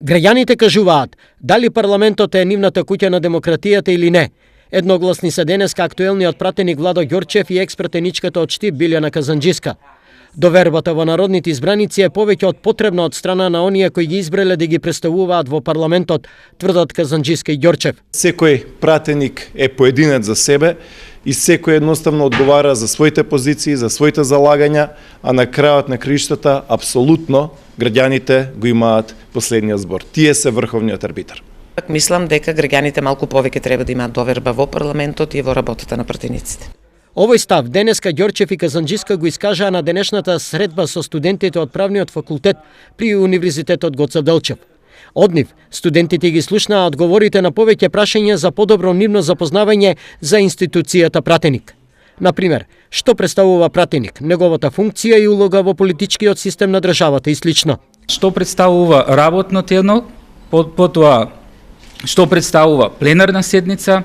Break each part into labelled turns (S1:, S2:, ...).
S1: Граѓаните кажуваат дали парламентот е нивната куќа на демократијата или не. Едногласни се денеска актуелниот пратеник Владо Ѓорчев и експертеничката од Штип Билјана Казанџиска. Довербата во народните избраници е повеќе од потребна од страна на оние кои ги избрале да ги представуваат во парламентот, тврдат Казанџиска и Ѓорчев.
S2: Секој пратеник е поединец за себе и секој едноставно одговара за своите позиции, за своите залагања, а на крајот на краиштата апсолутно граѓаните го имаат последниот збор. Тие се врховниот арбитар.
S3: Мислам дека граѓаните малку повеќе треба да имаат доверба во парламентот и во работата на пратениците.
S1: Овој став денеска Ѓорчев и Казанџиска го искажаа на денешната средба со студентите од правниот факултет при Универзитетот Гоце Делчев. Од нив, студентите ги слушнаа одговорите на повеќе прашања за подобро нивно запознавање за институцијата пратеник. Например, што представува пратеник, неговата функција и улога во политичкиот систем на државата и слично.
S4: Што представува работно тело, потоа што представува пленарна седница,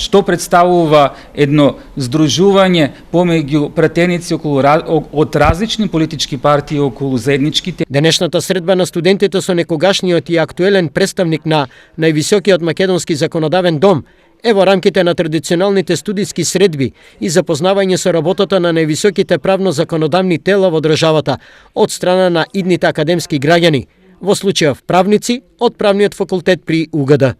S4: што представува едно здружување помеѓу пратеници од различни политички партии околу заедничките.
S1: Денешната средба на студентите со некогашниот и актуелен представник на највисокиот македонски законодавен дом е во рамките на традиционалните студиски средби и запознавање со работата на највисоките правно-законодавни тела во државата од страна на идните академски граѓани, во случајов правници од правниот факултет при УГД.